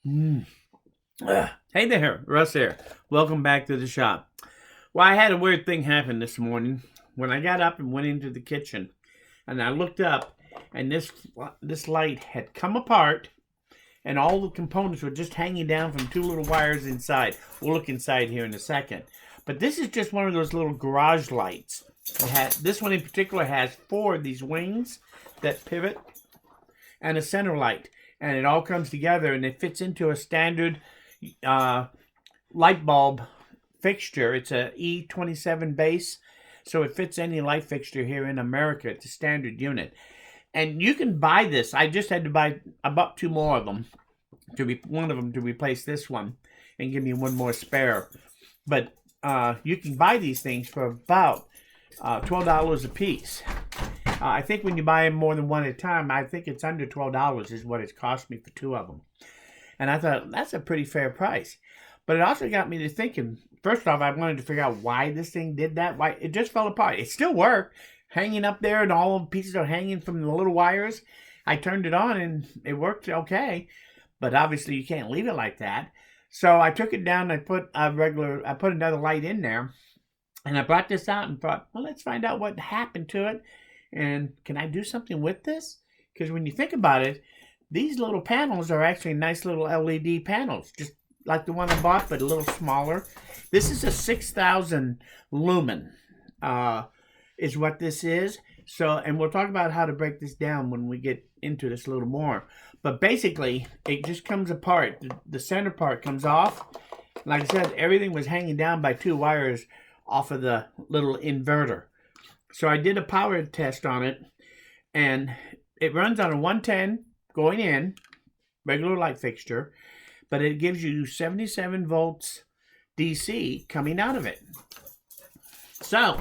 Mm. Hey there, Russ here. Welcome back to the shop. Well, I had a weird thing happen this morning. When I got up and went into the kitchen, and I looked up, and this light had come apart, and all the components were just hanging down from two little wires inside. We'll look inside here in a second. But this is just one of those little garage lights. This one in particular has four of these wings that pivot, and a center light, and it all comes together, and it fits into a standard light bulb fixture. It's a E27 base, so it fits any light fixture here in America. It's a standard unit, and you can buy this. I just had to buy about two more of them one of them to replace this one, and give me one more spare. But you can buy these things for about $12 a piece. I think when you buy them more than one at a time, I think it's under $12 is what it's cost me for two of them. And I thought, that's a pretty fair price. But it also got me to thinking, first off, I wanted to figure out why this thing did that. Why it just fell apart. It still worked, hanging up there, and all the pieces are hanging from the little wires. I turned it on, and it worked okay. But obviously, you can't leave it like that. So I took it down, and I put another light in there. And I brought this out and thought, well, let's find out what happened to it. And can I do something with this? Because when you think about it, these little panels are actually nice little LED panels, just like the one I bought, but a little smaller. This is a 6,000 lumen, is what this is. So, and we'll talk about how to break this down when we get into this a little more. But basically, it just comes apart. The center part comes off. Like I said, everything was hanging down by two wires off of the little inverter. So I did a power test on it, and it runs on a 110 going in, regular light fixture, but it gives you 77 volts DC coming out of it. So,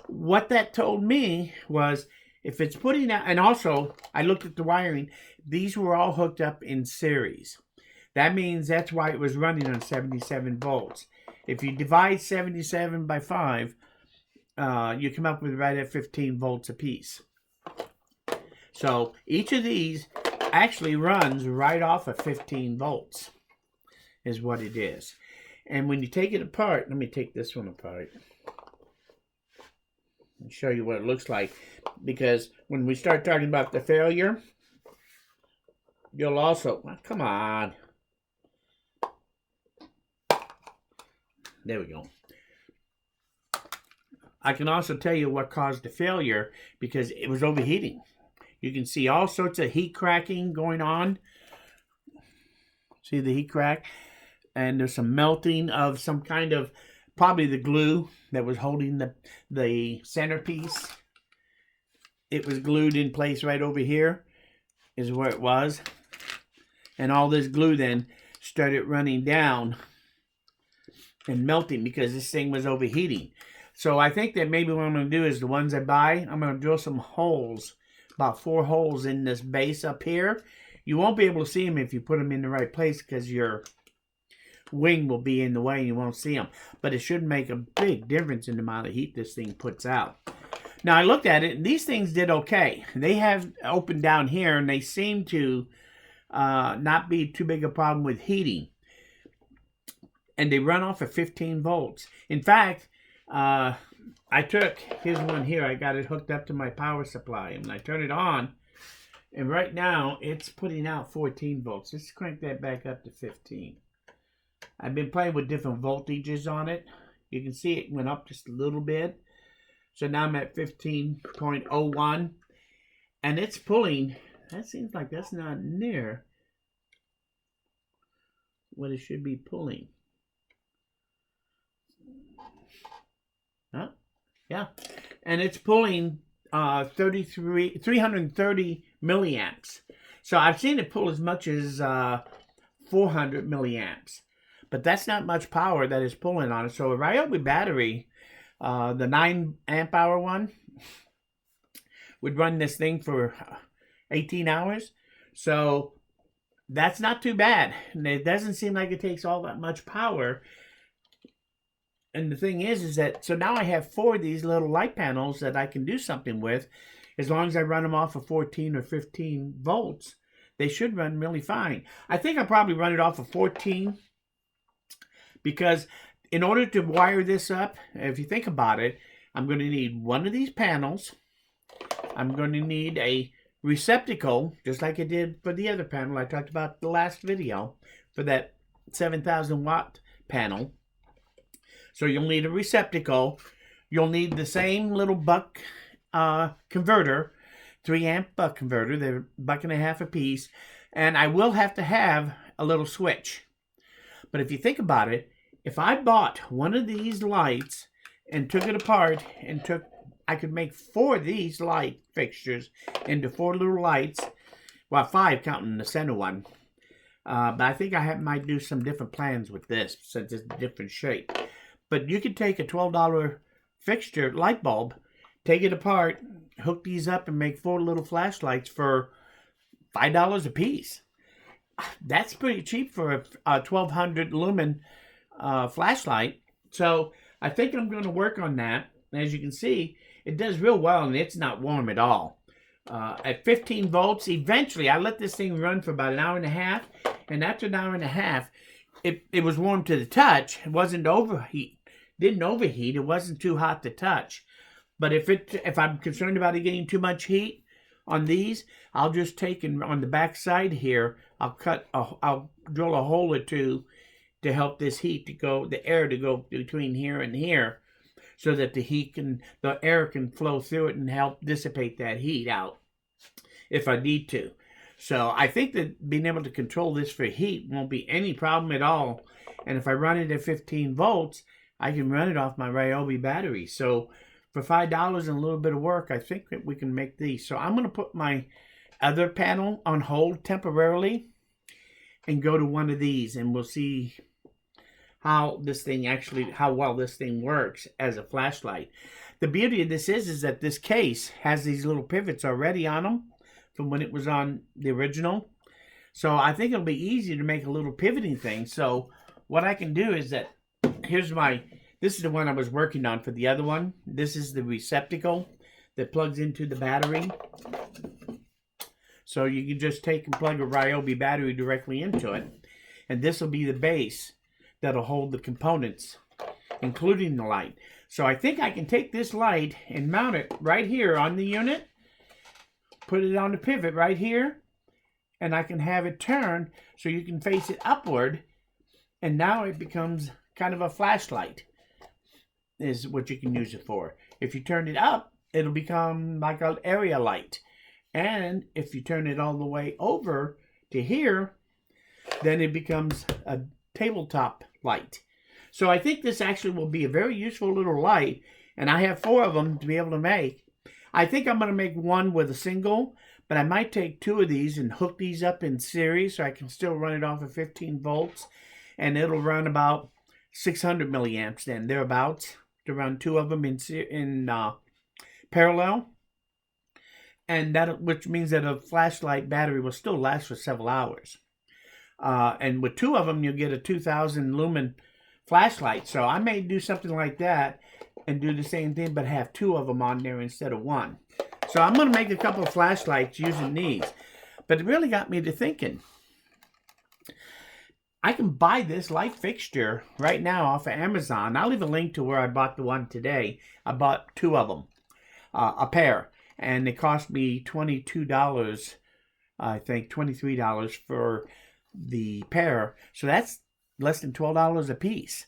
what that told me was if it's putting out, and also I looked at the wiring, these were all hooked up in series. That means that's why it was running on 77 volts. If you divide 77 by 5, you come up with right at 15 volts a piece. So each of these actually runs right off of 15 volts is what it is. And when you take it apart, let me take this one apart and show you what it looks like. Because when we start talking about the failure, you'll also, well, come on. There we go. I can also tell you what caused the failure because it was overheating. You can see all sorts of heat cracking going on. See the heat crack? And there's some melting of some kind of, probably the glue that was holding the centerpiece. It was glued in place right over here is where it was. And all this glue then started running down and melting because this thing was overheating. So I think that maybe what I'm going to do is the ones I buy, I'm going to drill some holes, about 4 holes in this base up here. You won't be able to see them if you put them in the right place because your wing will be in the way and you won't see them. But it should make a big difference in the amount of heat this thing puts out. Now I looked at it and these things did okay. They have opened down here and they seem to not be too big a problem with heating. And they run off of 15 volts. In fact, here's one here, I got it hooked up to my power supply, and I turn it on, and right now, it's putting out 14 volts. Let's crank that back up to 15. I've been playing with different voltages on it. You can see it went up just a little bit. So now I'm at 15.01, and it's pulling, that seems like that's not near what it should be pulling. Huh? Yeah, and it's pulling 330 milliamps. So I've seen it pull as much as 400 milliamps, but that's not much power that is pulling on it. So a Ryobi battery, the 9 amp hour one, would run this thing for 18 hours. So that's not too bad. And it doesn't seem like it takes all that much power. And the thing is that, so now I have 4 of these little light panels that I can do something with as long as I run them off of 14 or 15 volts. they should run really fine. I think I'll probably run it off of 14 because in order to wire this up, if you think about it, I'm going to need one of these panels. I'm going to need a receptacle, just like I did for the other panel I talked about the last video, for that 7,000 watt panel. So you'll need a receptacle. You'll need the same little buck converter, 3 amp buck converter. They're $1.50 a piece. And I will have to have a little switch. But if you think about it, if I bought one of these lights and took it apart and I could make 4 of these light fixtures into 4 little lights. Well, 5 counting the center one. But I think I might do some different plans with this since it's a different shape. But you could take a $12 fixture light bulb, take it apart, hook these up, and make 4 little flashlights for $5 a piece. That's pretty cheap for a 1200 lumen flashlight. So I think I'm going to work on that. As you can see, it does real well, and it's not warm at all. At 15 volts, eventually, I let this thing run for about an hour and a half, and after an hour and a half, it was warm to the touch. It wasn't didn't overheat. It wasn't too hot to touch. But if I'm concerned about it getting too much heat on these, I'll just take and on the back side here, I'll drill a hole or two to help this heat to go, the air to go between here and here, so that the air can flow through it and help dissipate that heat out if I need to. So I think that being able to control this for heat won't be any problem at all. And if I run it at 15 volts, I can run it off my Ryobi battery. So for $5 and a little bit of work, I think that we can make these. So I'm going to put my other panel on hold temporarily and go to one of these, and we'll see how well this thing works as a flashlight. The beauty of this is that this case has these little pivots already on them from when it was on the original. So I think it'll be easy to make a little pivoting thing. So what I can do is that this is the one I was working on for the other one. This is the receptacle that plugs into the battery. So you can just take and plug a Ryobi battery directly into it. And this will be the base that'll hold the components, including the light. So I think I can take this light and mount it right here on the unit, put it on the pivot right here, and I can have it turn so you can face it upward, and now it becomes kind of a flashlight, is what you can use it for. If you turn it up, it'll become like an area light. And if you turn it all the way over to here, then it becomes a tabletop light. So I think this actually will be a very useful little light, and I have 4 of them to be able to make. I think I'm going to make one with a single, but I might take 2 of these and hook these up in series so I can still run it off of 15 volts, and it'll run about 600 milliamps then, thereabouts, to run 2 of them in parallel. And which means that a flashlight battery will still last for several hours. And with 2 of them, you'll get a 2,000 lumen flashlight. So I may do something like that and do the same thing, but have 2 of them on there instead of 1. So I'm going to make a couple of flashlights using these. But it really got me to thinking. I can buy this light fixture right now off of Amazon. I'll leave a link to where I bought the one today. I bought 2 of them, a pair. And it cost me $22, I think $23 for the pair. So that's less than $12 a piece.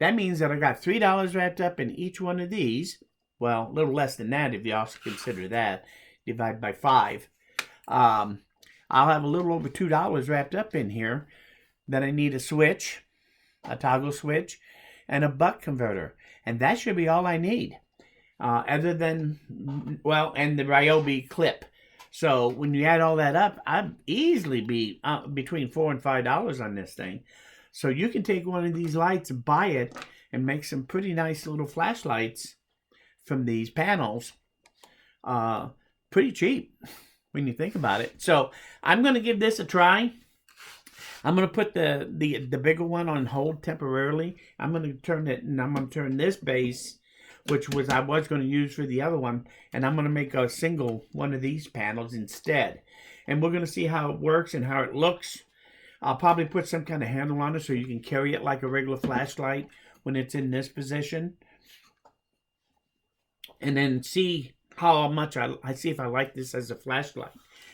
That means that I got $3 wrapped up in each one of these. Well, a little less than that if you also consider that. Divide by 5. I'll have a little over $2 wrapped up in here. Then I need a switch, a toggle switch, and a buck converter. And that should be all I need. Other than, well, and the Ryobi clip. So when you add all that up, I'd easily be between $4 and $5 on this thing. So you can take one of these lights, buy it, and make some pretty nice little flashlights from these panels. Pretty cheap when you think about it. So I'm going to give this a try. I'm going to put the bigger one on hold temporarily. I'm going to turn it, and I'm going to turn this base which was I was going to use for the other one, and I'm going to make a single one of these panels instead. And we're going to see how it works and how it looks. I'll probably put some kind of handle on it so you can carry it like a regular flashlight when it's in this position. And then see how much I see if I like this as a flashlight.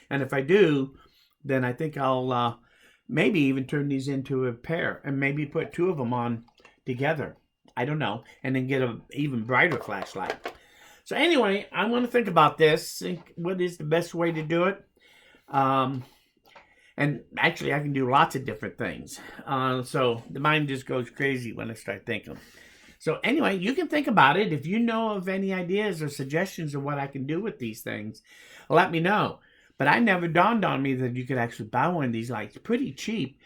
And if I do, then I think I'll maybe even turn these into a pair and maybe put 2 of them on together. I don't know. And then get an even brighter flashlight. So anyway, I want to think about this. Think what is the best way to do it. And actually, I can do lots of different things. So the mind just goes crazy when I start thinking. So anyway, you can think about it. If you know of any ideas or suggestions of what I can do with these things, let me know. But I never dawned on me that you could actually buy one of these lights pretty cheap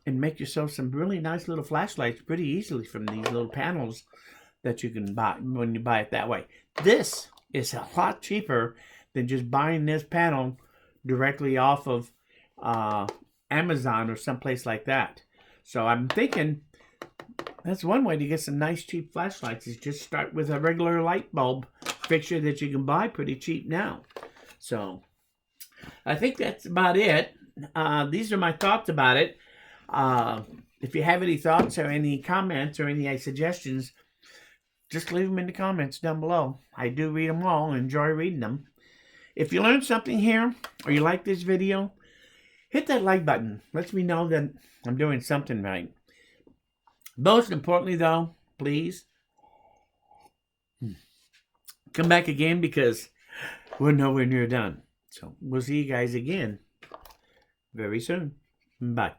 and make yourself some really nice little flashlights pretty easily from these little panels that you can buy when you buy it that way. This is a lot cheaper than just buying this panel directly off of Amazon or someplace like that. So I'm thinking that's one way to get some nice cheap flashlights is just start with a regular light bulb fixture that you can buy pretty cheap now. So I think that's about it. These are my thoughts about it. If you have any thoughts or any comments or any suggestions, just leave them in the comments down below. I do read them all and enjoy reading them. If you learned something here or you like this video, hit that like button. Lets me know that I'm doing something right. Most importantly, though, please come back again because we're nowhere near done. So we'll see you guys again very soon. Bye.